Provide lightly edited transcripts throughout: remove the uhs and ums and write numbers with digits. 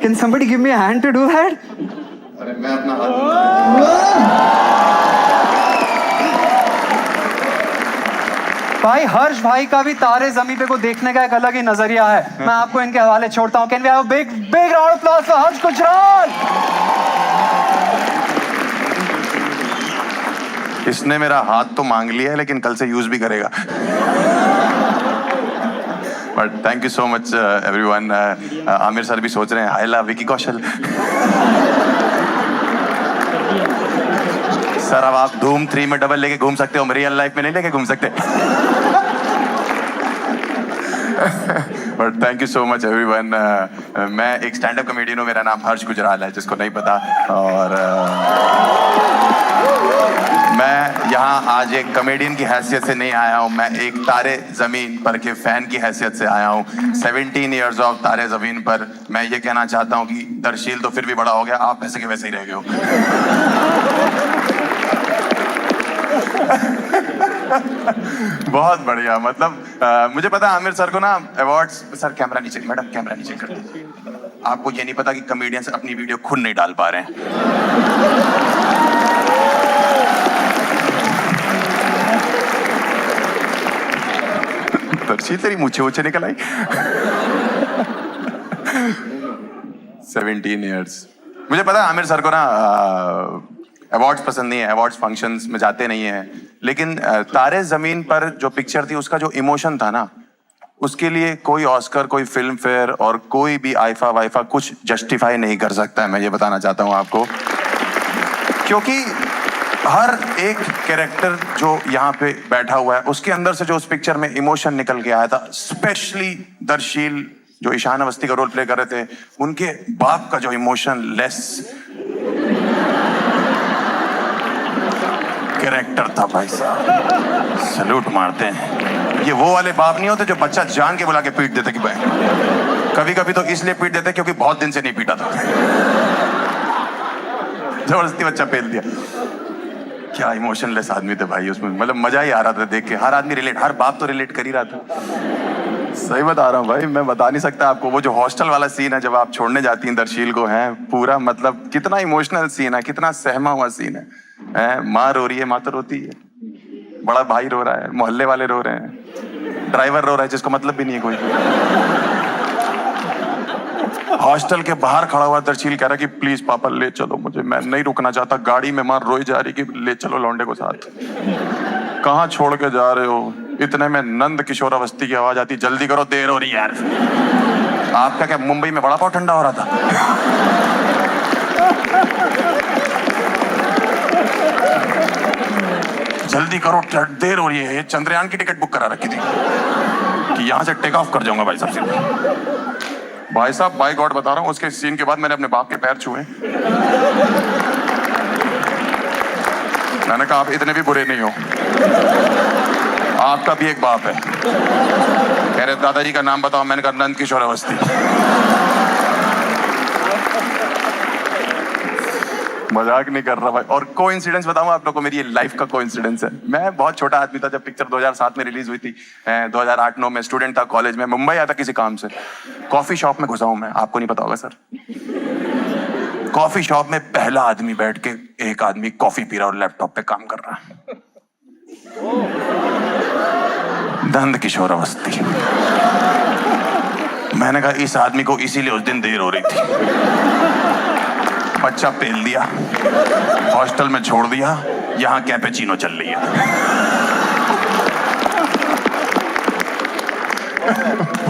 Can somebody give me a hand to do that? अरे मैं अपना हाथ भाई हर्ष भाई का भी तारे ज़मीं पे को देखने का एक अलग ही नजरिया है. मैं आपको इनके हवाले छोड़ता हूँ. Can we have a big round of applause for हर्ष गुजराल? इसने मेरा हाथ तो मांग लिया है लेकिन कल से यूज भी करेगा. But thank you so much everyone. Aamir sir भी सोच रहे हैं I love Vicky Kaushal. Sir अब आप धूम 3 में डबल लेके घूम सकते हो, रियल लाइफ में नहीं लेके घूम सकते. But thank you so much everyone. मैं एक स्टैंड अप कॉमेडियन हूँ, मेरा नाम हर्ष गुजराल है जिसको नहीं पता. और मैं यहाँ आज एक कॉमेडियन की हैसियत से नहीं आया हूँ, मैं एक तारे ज़मीन पर के फैन की हैसियत से आया हूँ. 17 ईयर्स ऑफ तारे ज़मीन पर. मैं ये कहना चाहता हूँ कि दरशील तो फिर भी बड़ा हो गया, आप वैसे के वैसे ही रह गए हो. बहुत बढ़िया. मतलब मुझे पता है आमिर सर को ना अवार्ड्स. सर कैमरा नीचे, मैडम कैमरा नीचे कर दो. आपको ये नहीं पता कि कॉमेडियंस अपनी वीडियो खुद नहीं डाल पा रहे हैं. दर्शी तेरी मुझे ऊंचे निकल आई. 17 ईयर्स. मुझे पता है आमिर सर को ना अवार्ड्स पसंद नहीं है, अवार्ड्स फंक्शंस में जाते नहीं है. लेकिन तारे जमीन पर जो पिक्चर थी उसका जो इमोशन था ना, उसके लिए कोई ऑस्कर, कोई फिल्म फेयर और कोई भी आईफा वाईफा कुछ जस्टिफाई नहीं कर सकता है. मैं ये बताना चाहता हूँ आपको, क्योंकि हर एक कैरेक्टर जो यहाँ पे बैठा हुआ है उसके अंदर से जो उस पिक्चर में इमोशन निकल के आया था. स्पेशली दरशील जो ईशान अवस्थी का रोल प्ले कर रहे थे, उनके बाप का जो इमोशन लेस कैरेक्टर था भाई साहब, सैल्यूट मारते हैं. ये वो वाले बाप नहीं होते जो बच्चा जान के बुला के पीट देते कि भाई. कभी कभी तो इसलिए पीट देते क्योंकि बहुत दिन से नहीं पीटा था, जबरदस्ती बच्चा पेल दिया. क्या इमोशनलेस आदमी थे भाई उसमें. मतलब मजा ही आ रहा था देख के. हर आदमी रिलेट, हर बाप तो रिलेट कर ही रहा था. सही बता रहा हूँ भाई, मैं बता नहीं सकता आपको. वो जो हॉस्टल वाला सीन है जब आप छोड़ने जाती हैं दरशील को, है पूरा मतलब कितना इमोशनल सीन है, कितना सहमा हुआ सीन है. माँ रो रही है, माँ तो रोती है, बड़ा भाई रो रहा है, मोहल्ले वाले रो रहे हैं, ड्राइवर रो रहा है जिसको मतलब भी नहीं है कोई. हॉस्टल के बाहर खड़ा हुआ दरशील कह रहा कि प्लीज पापा ले चलो मुझे, मैं नहीं रुकना चाहता. गाड़ी में माँ रोई जा रही कि ले चलो लौंडे को साथ. कहाँ छोड़ के जा रहे हो? इतने में नंद किशोर अवस्थी की आवाज आती, जल्दी करो देर हो रही यार. आपका क्या मुंबई में बड़ा पाव ठंडा हो रहा था? जल्दी करो देर हो रही है. ये चंद्रयान की टिकट बुक करा रखी थी कि यहां से टेक ऑफ कर जाऊंगा भाई साहब से. भाई साहब बाय गॉड बता रहा हूं, उसके सीन के बाद मैंने अपने बाप के पैर छुए. मैंने कहा आप इतने भी बुरे नहीं हो, आपका भी एक बाप है. कह रहे दादाजी का नाम बताओ. मैंने कहा नंद किशोर अवस्थी. मजाक नहीं कर रहा भाई. और कोइंसिडेंस बताऊं आप लोगों को, मेरी ये लाइफ का कोइंसिडेंस है. मैं बहुत छोटा आदमी था जब पिक्चर 2007 में रिलीज हुई थी. 2008-9 में स्टूडेंट था, कॉलेज में. मुंबई आया था किसी काम से. कॉफी शॉप में घुसा हूं मैं, आपको नहीं पता होगा सर. कॉफी शॉप में पहला आदमी बैठ के, एक आदमी कॉफी पी रहा और लैपटॉप पे काम कर रहा है. नंद किशोर अवस्थी. मैंने कहा इस आदमी को इसीलिए उस दिन देर हो रही थी. बच्चा पेल दिया, हॉस्टल में छोड़ दिया, यहाँ कैपेचिनो चल रही है.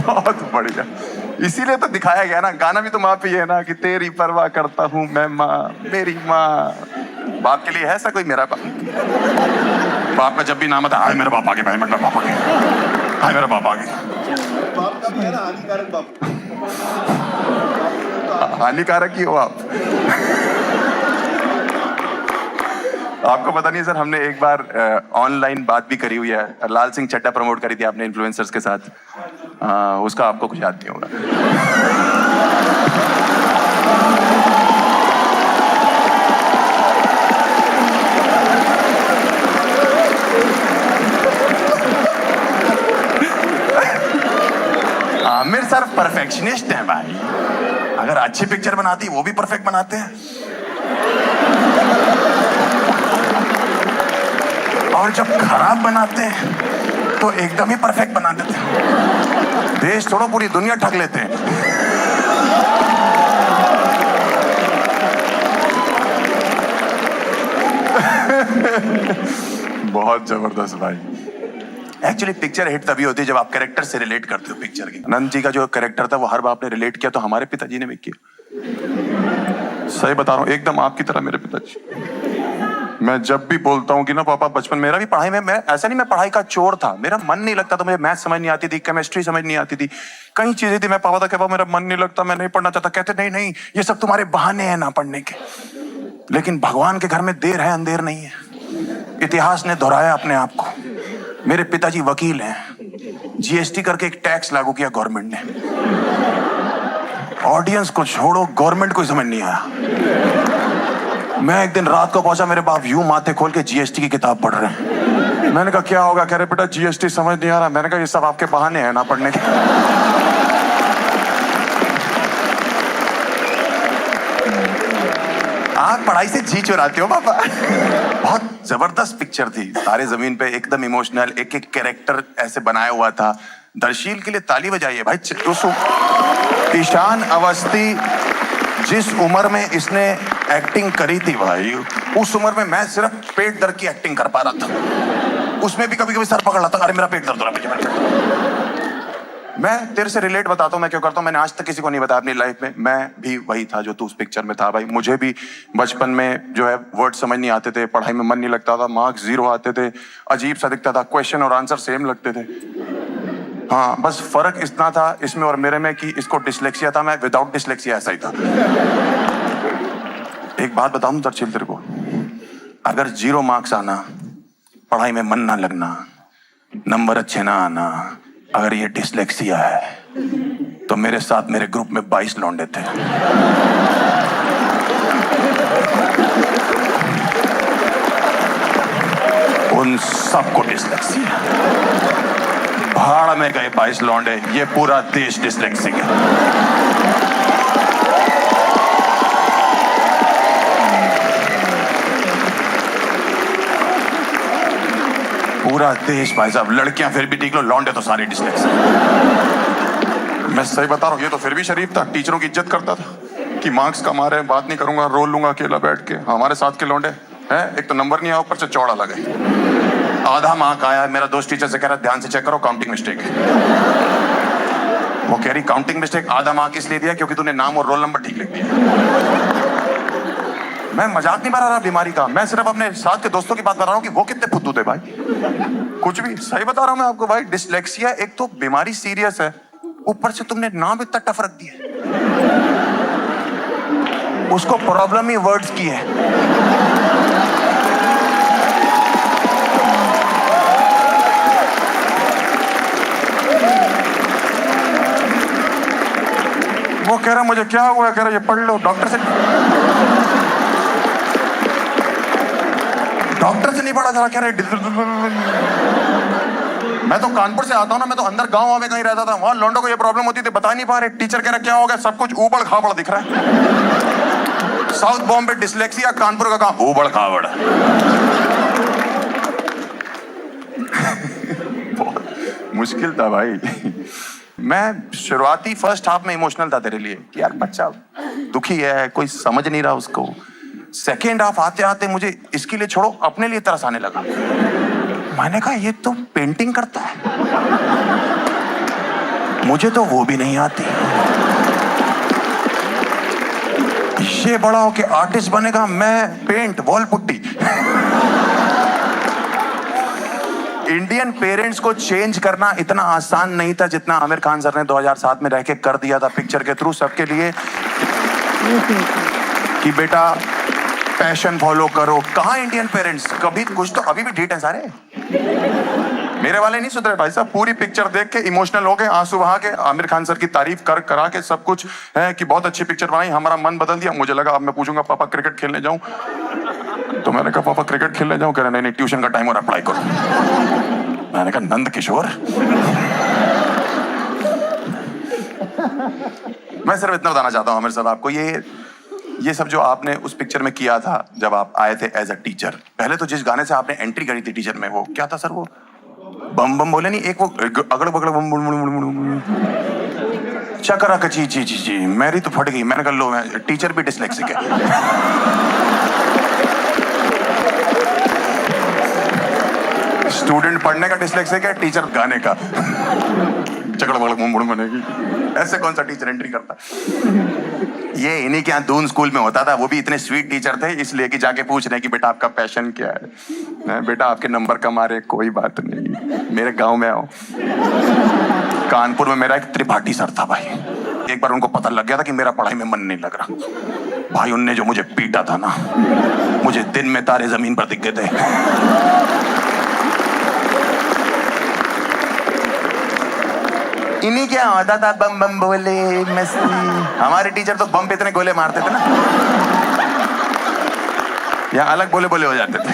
बहुत बढ़िया. इसीलिए तो दिखाया गया ना. गाना भी तो माँ पे है ना कि तेरी परवाह करता हूँ मैं माँ, मेरी माँ. बाप के लिए है ऐसा कोई? मेरा बाप का जब भी नाम आता है, हाय मेरा बाप आ गया, मेरा बाप आ गया, हाय मेरा बाप आ गया. बाप का भी है ना हानिकारक बाप. हानिकारक ही हो आप. आपको पता नहीं सर, हमने एक बार ऑनलाइन बात भी करी हुई है. लाल सिंह चड्ढा प्रमोट करी थी आपने इन्फ्लुएंसर्स के साथ. उसका आपको कुछ याद नहीं होगा. आमिर सर परफेक्शनिस्ट हैं भाई. अगर अच्छी पिक्चर बनाती वो भी परफेक्ट बनाते हैं, और जब खराब बनाते हैं तो एकदम ही परफेक्ट बना देते हैं। देश छोड़ो पूरी दुनिया ठग लेते हैं। बहुत जबरदस्त भाई। एक्चुअली पिक्चर हिट तभी होती है जब आप कैरेक्टर से रिलेट करते हो पिक्चर के। नंद जी का जो कैरेक्टर था वो हर बाप ने रिलेट किया, तो हमारे पिताजी ने भी किया। सही बता रहा हूँ, एकदम आपकी तरह मेरे पिताजी। मैं जब भी बोलता हूँ कि ना पापा, बचपन मेरा भी पढ़ाई में, मैं ऐसा नहीं मैं पढ़ाई का चोर था, मेरा मन नहीं लगता था, मुझे मैथ समझ नहीं आती थी, केमिस्ट्री समझ नहीं आती थी, कई चीजें थी। मैं पापा था कहता मेरा मन नहीं लगता, मैं नहीं पढ़ना चाहता। कहते नहीं नहीं, ये सब तुम्हारे बहाने हैं ना पढ़ने के। लेकिन भगवान के घर में देर है अंधेर नहीं है। इतिहास ने दोहराया अपने आप को। मेरे पिताजी वकील हैं, जीएसटी करके एक टैक्स लागू किया गवर्नमेंट ने। ऑडियंस को छोड़ो, गवर्नमेंट को समझ नहीं आया। मैं एक दिन रात को पहुंचा, मेरे बाप यूं माथे खोल के जीएसटी की किताब पढ़ रहे हैं। मैंने कहा क्या होगा? कह रहे बेटा जीएसटी समझ नहीं आ रहा। मैंने कहा ये सब आपके बहाने हैं ना पढ़ने के। आप पढ़ाई से जी चुराते हो पापा। बहुत जबरदस्त पिक्चर थी तारे जमीन पे, एकदम इमोशनल, एक एक कैरेक्टर ऐसे बनाया हुआ था। दर्शील के लिए ताली बजाइए भाई। ईशान अवस्थी जिस उम्र में इसने एक्टिंग करी थी भाई, उस उम्र में मैं सिर्फ पेट दर्द की एक्टिंग कर पा रहा था। उसमें भी कभी कभी सर पकड़ लाता, अरे मेरा पेट दर्द हो रहा है। मैं तेरे से रिलेट बताता हूँ मैं क्यों करता हूँ। मैंने आज तक किसी को नहीं बताया अपनी लाइफ में। मैं भी वही था जो तू उस पिक्चर में था भाई। मुझे भी बचपन में जो है वर्ड समझ नहीं आते थे, पढ़ाई में मन नहीं लगता था, मार्क्स 0 आते थे, अजीब सा दिखता था, क्वेश्चन और आंसर सेम लगते थे। हाँ, बस फर्क इतना था इसमें और मेरे में कि इसको डिसलेक्सिया था, मैं विदाउट डिसलेक्सिया ऐसा ही था। एक बात बताऊं दर्शील तेरे को, अगर 0 मार्क्स आना, पढ़ाई में मन ना लगना, नंबर अच्छे ना आना, अगर ये डिसलेक्सिया है तो मेरे साथ मेरे ग्रुप में 22 लौंडे थे। उन सबको डिसलेक्सिया। भाड़ में गए 22 लौंडे, ये पूरा देश डिसलेक्सिक है। पूरा देश भाई साहब। लड़कियां फिर भी ठीक लो, लौंडे तो सारे डिसलेक्सिक। मैं सही बता रहा हूँ, ये तो फिर भी शरीफ था, टीचरों की इज्जत करता था कि मार्क्स कम आ रहे हैं, बात नहीं करूंगा, रोल लूंगा अकेला बैठ के। हमारे साथ के लौंडे हैं, एक तो नंबर नहीं आया, ऊपर से चौड़ा लगे। आधा मार्क आया, मेरा दोस्त टीचर से कह रहा ध्यान से चेक करो, काउंटिंग मिस्टेक है। वो कह रही काउंटिंग मिस्टेक, आधा मार्क इसलिए दिया क्योंकि तूने नाम और रोल नंबर ठीक लिख दिया। मैं मजाक नहीं बना रहा बीमारी का, मैं सिर्फ अपने साथ के दोस्तों की बात बता रहा हूँ कि वो कितने फुद्दू थे भाई। कुछ भी सही बता रहा हूँ मैं आपको भाई। डिसलेक्सिया एक तो बीमारी सीरियस है, ऊपर से तुमने नाम इतना टफ रख दिया। उसको प्रॉब्लम ही वर्ड्स की है। वो कह रहा मुझे क्या हुआ, कह रहा ये पढ़ लो, डॉक्टर से नहीं पढ़ा, जरा कह रहे। मैं तो कानपुर से आता हूँ ना, मैं तो अंदर गांव में कहीं रहता था, वहां लौंडों को ये प्रॉब्लम होती थी, बता नहीं पा रहे। टीचर कह रहा क्या हो गया, सब कुछ ऊबड़ खाबड़ दिख रहा है। साउथ बॉम्बे डिसलेक्सिया, कानपुर का काम ऊबड़ खाबड़। बहुत मुश्किल था भाई। मैं शुरुआती फर्स्ट हाफ में इमोशनल था तेरे लिए कि यार बच्चा दुखी है, कोई समझ नहीं रहा उसको। सेकेंड हाफ आते आते मुझे इसके लिए छोड़ो, अपने लिए तरस आने लगा। मैंने कहा ये तो पेंटिंग करता है, मुझे तो वो भी नहीं आती। ये बड़ा होके आर्टिस्ट बनेगा, मैं paint wall putty. Indian parents को चेंज करना इतना आसान नहीं था जितना आमिर खान सर ने 2007 में रह के कर दिया था पिक्चर के थ्रू सबके लिए कि बेटा पैशन फॉलो करो। कहाँ इंडियन पेरेंट्स, कभी कुछ तो अभी भी ढीठ है सारे। मेरे वाले नहीं सुधरे भाई साहब। पूरी पिक्चर देख के इमोशनल हो गए, आंसू बहा के आमिर खान सर की तारीफ कर करा के सब कुछ है कि बहुत अच्छी पिक्चर बनाई। हमारा मन बदल दिया। मुझे लगा अब मैं पूछूंगा पापा क्रिकेट खेलने जाऊं, तो मैंने कहा पापा क्रिकेट खेलने जाऊं, कह रहे नहीं नहीं ट्यूशन का टाइम हो रहा, पढ़ाई करो। मैंने कहा नंद किशोर। मैं सिर्फ इतना बताना चाहता हूँ आमिर सर आपको, ये सब जो आपने उस पिक्चर में किया था जब आप आए थे एज अ टीचर, पहले तो जिस गाने से आपने एंट्री करी थी टीचर में, वो क्या था सर? वो बम बम बोले नहीं, एक वो अगड़ बगड़ बम बम चकरा कची ची ची ची, मेरी तो फट गई। मैंने कहा लो, टीचर भी डिसलेक्सिक है। स्टूडेंट पढ़ने का डिसलेक्सिक है, टीचर गाने का। चकड़ बगड़ बम बम बनेगी, ऐसे कौन सा टीचर एंट्री करता? ये इन्हीं के यहाँ दून स्कूल में होता था, वो भी इतने स्वीट टीचर थे, इसलिए कि जाके पूछ रहे कि बेटा आपका पैशन क्या है? बेटा आपके नंबर कम आ रहे, कोई बात नहीं, मेरे गांव में आओ। कानपुर में मेरा एक त्रिपाठी सर था भाई, एक बार उनको पता लग गया था कि मेरा पढ़ाई में मन नहीं लग रहा भाई, उनने जो मुझे पीटा था ना, मुझे दिन में तारे जमीन पर दिख गए थे। इन्हीं क्या होता था, बम बम बोले मस्ती। हमारे टीचर तो बम पे इतने गोले मारते थे ना, या अलग बोले बोले हो जाते थे।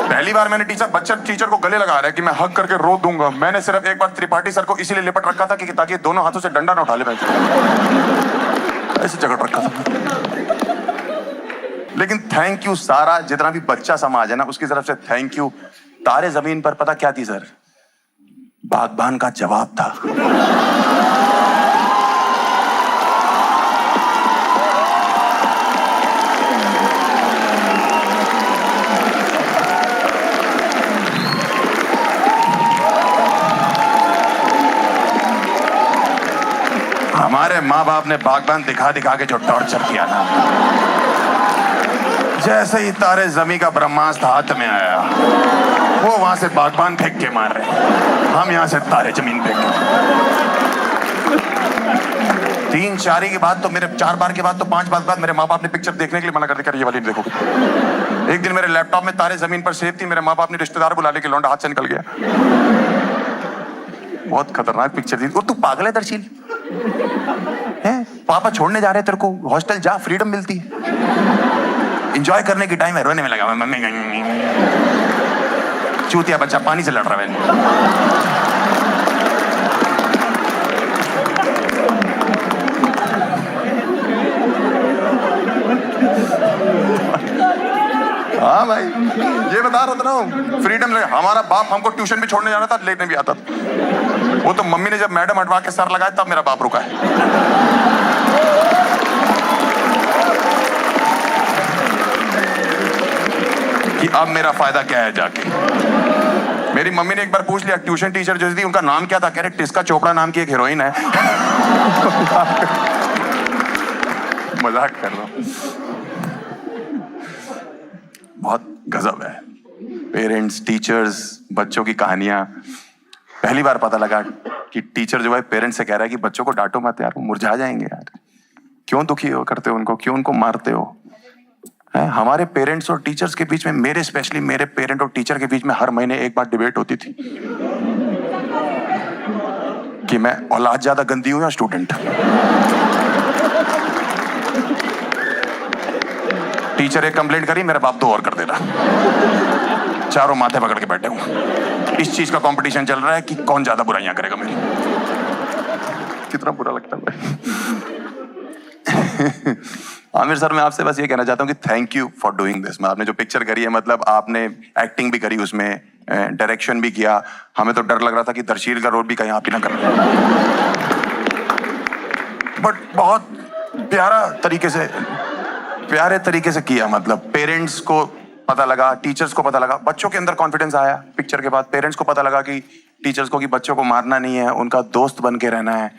पहली बार मैंने टीचर को गले लगा रहा है कि मैं हक करके रो दूंगा, मैंने सिर्फ एक बार त्रिपाठी सर को इसीलिए लिपट रखा था कि ताकि दोनों हाथों से डंडा ना उठा ले, ऐसे जगड़ रखा था। लेकिन थैंक यू सारा जितना भी बच्चा समाज है ना, उसकी तरफ से थैंक यू। तारे जमीन पर पता क्या थी सर? बागबान का जवाब था। हमारे माँ बाप ने बागबान दिखा दिखा के जो टॉर्चर किया ना, जैसे ही तारे जमी का ब्रह्मास्त्र हाथ में आया, वो वहां से बागबान फेंक के मार रहे, हम यहां से तारे जमीन फेंक के। 3-4 के बाद तो मेरे 4 बार के बाद तो 5 बार बाद मेरे माँ बाप ने पिक्चर देखने के लिए मना कर दिया, ये वाली देखोगे। एक दिन मेरे लैपटॉप में तारे जमीन पर सेव थी, मेरे माँ बाप ने रिश्तेदार बुला लेके लौंडा हाथ से निकल गया। बहुत खतरनाक पिक्चर थी। और तू पागल है दर्शील है? पापा छोड़ने जा रहे तेरे को, हॉस्टल जा, फ्रीडम मिलती है, एंजॉय करने की टाइम है, रोने में लगा मम्मी चूतिया बच्चा पानी से लड़ रहा है। हाँ भाई, ये बता रहा था ना, फ्रीडम लगा। हमारा बाप हमको ट्यूशन भी छोड़ने जाना था, लेने भी आता था। वो तो मम्मी ने जब मैडम हटवा के सर लगाया तब मेरा बाप रुका है। कि अब मेरा फायदा क्या है जाके। मेरी मम्मी ने एक बार पूछ लिया, ट्यूशन टीचर जो थी उनका नाम क्या था? कह रहे टिस्का चोपड़ा नाम की एक हीरोइन है। मजाक कर रहा हूं। बहुत गजब है। पेरेंट्स, टीचर्स, बच्चों की कहानियां। पहली बार पता लगा कि टीचर जो है पेरेंट्स से कह रहा है कि बच्चों को डांटो मत यार, वो मुरझा जाएंगे यार, क्यों दुखी हो करते हो उनको, क्यों उनको मारते हो? है हमारे पेरेंट्स और टीचर्स के बीच में, मेरे स्पेशली मेरे पेरेंट और टीचर के बीच में हर महीने एक बार डिबेट होती थी कि मैं औलाद ज्यादा गंदी हूं या स्टूडेंट। टीचर एक कंप्लेंट करी, मेरा बाप 2 और कर देता। चारों माथे पकड़ के बैठे हूं। इस चीज का कंपटीशन चल रहा है कि कौन ज्यादा बुराइयां करेगा मेरी। कितना बुरा लगता है भाई। आमिर सर, मैं आपसे बस ये कहना चाहता हूँ कि thank you for doing this. आपने जो पिक्चर करी है, मतलब आपने एक्टिंग भी करी उसमें, डायरेक्शन भी किया। हमें तो डर लग रहा था कि दर्शील का रोल भी कहीं आप ही ना कर, बट बहुत प्यारे तरीके से किया। मतलब पेरेंट्स को पता लगा, टीचर्स को पता लगा, बच्चों के अंदर कॉन्फिडेंस आया पिक्चर के बाद। पेरेंट्स को पता लगा कि टीचर्स को कि बच्चों को मारना नहीं है, उनका दोस्त बन के रहना है,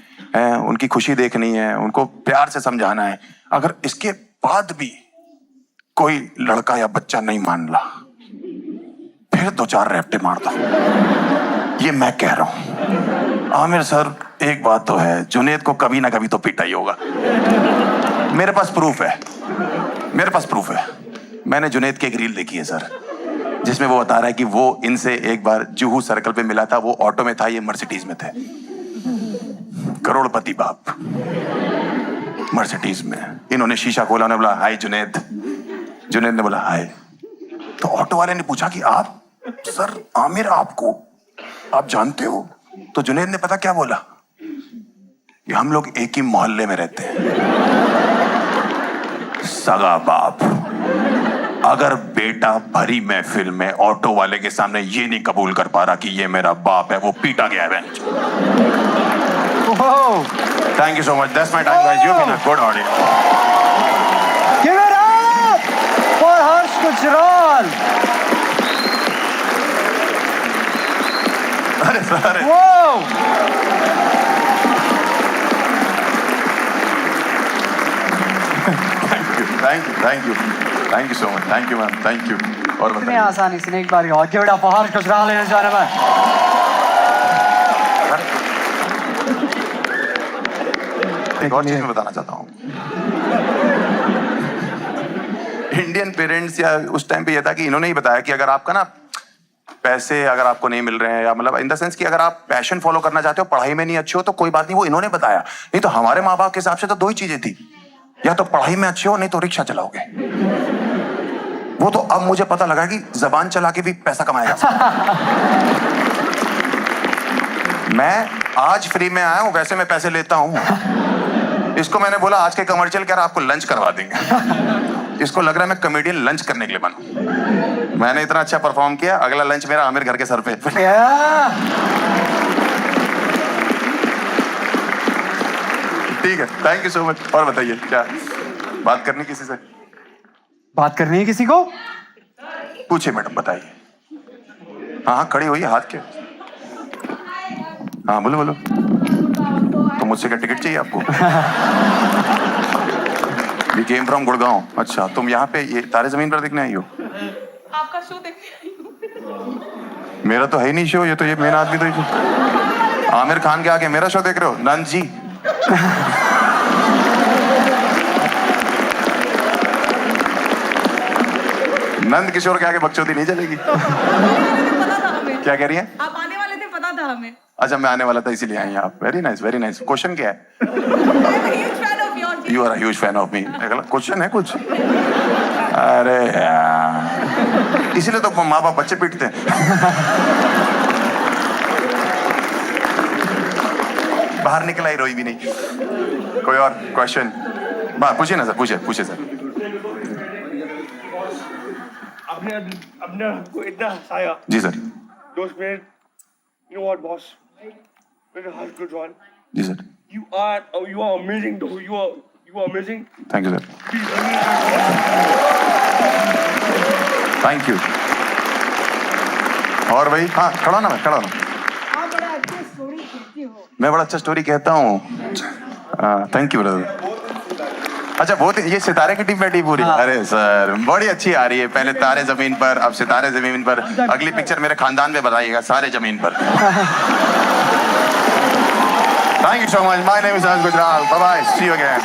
उनकी खुशी देखनी है, उनको प्यार से समझाना है। अगर इसके बाद भी कोई लड़का या बच्चा नहीं मान ला, फिर 2-4 रैप्टे मार दो। ये मैं कह रहा हूं। आमिर सर, एक बात तो है, जुनेद को कभी ना कभी तो पीटा ही होगा। मेरे पास प्रूफ है। मैंने जुनेद की एक रील देखी है सर, जिसमें वो बता रहा है कि वो इनसे एक बार जुहू सर्कल पे मिला था। वो ऑटो में था, ये मर्सिडीज में थे। करोड़पति बाप मर्सिडीज में। इन्होंने शीशा खोला, उन्होंने बोला हाय जुनेद। जुनेद ने बोला हाय। तो ऑटो वाले ने पूछा कि आप सर, आमिर आपको आप जानते हो? तो जुनेद ने पता क्या बोला? कि हम लोग एक ही मोहल्ले में रहते हैं। सगा बाप, अगर बेटा भरी महफिल में ऑटो वाले के सामने ये नहीं कबूल कर पा रहा कि ये मेरा बाप है, वो पीटा गया है। Thank you so much, that's my time guys, you been a good audience. Give it up for Harsh Gujral. अरे sir, Whoa! Thank you so much, thank you ma'am, thank you. और इतनी बताइए। आसानी से नहीं, एक बार और give it up for Harsh Gujral ladies and gentlemen. एक और चीज मैं बताना चाहता हूँ। इंडियन पेरेंट्स या उस टाइम पे ये था कि इन्होंने ही बताया कि अगर आपका ना पैसे अगर आपको नहीं मिल रहे हैं, या मतलब इन द सेंस कि अगर आप पैशन फॉलो करना चाहते हो, पढ़ाई में नहीं अच्छे हो तो कोई बात नहीं, वो इन्होंने बताया। नहीं तो हमारे माँ बाप के हिसाब से तो दो ही चीजें थी, या तो पढ़ाई में अच्छे हो नहीं तो रिक्शा चलाओगे। वो तो अब मुझे पता लगा कि जबान चला के भी पैसा कमाया जा सकता है। मैं आज फ्री में आया हूं, वैसे मैं पैसे लेता हूं। इसको मैंने बोला आज के कमर्शियल क्या आपको लंच करवा देंगे। इसको लग रहा है मैं कॉमेडियन लंच करने के लिए बना। मैंने इतना अच्छा परफॉर्म किया, अगला लंच मेरा आमिर घर के सर पे। ठीक है, थैंक यू सो मच। और बताइए क्या बात करनी किसी से? बात करनी है किसी को? पूछिए मैडम, बताइए। हाँ हाँ, खड़ी हुई, हाथ के। हाँ बोलो बोलो। तो मुझसे क्या टिकट चाहिए आपको? We came from Gurgaon. अच्छा, तुम यहाँ पे ये तारे जमीन पर देखने आई हो? आपका शो देखने आई हूँ। मेरा तो है ही नहीं शो, ये तो ये मेन आदमी तो आमिर खान के आके मेरा शो देख रहे हो? नंद जी। नंद किशोर के आगे बकचोदी नहीं चलेगी। पता था हमें। क्या कह रही है? आप आने वाले थे, पता था हमें। अच्छा, मैं आने वाला था इसीलिए आई आप। Very nice, very nice. Question क्या है? You are huge fan of me. Question है कुछ? अरे यार, इसीलिए तो माँ बाप बच्चे पीटते हैं। बाहर निकला ही रोई भी नहीं। कोई और क्वेश्चन? पूछिए ना सर, पूछिए सर। आपने हमको इतना हंसाया। जी sir. Those men, you know what, boss? Mr. Harsh Gujral, जी sir. you are amazing, though. You are amazing. Thank you sir. Please, thank you. और भाई, हाँ खड़ा ना, मैं खड़ा ना। आप बड़ा अच्छे स्टोरी कहते हो। मैं बड़ा अच्छा स्टोरी कहता हूँ। Thank you brother. अच्छा, बहुत ये सितारे की टीम बैठी पूरी। अरे सर, बड़ी अच्छी आ रही है। पहले तारे जमीन पर, अब सितारे जमीन पर। अगली पिक्चर मेरे खानदान में बताइएगा, सारे जमीन पर। Thank you so much. My name is Harsh Gujral. Bye bye, see you again.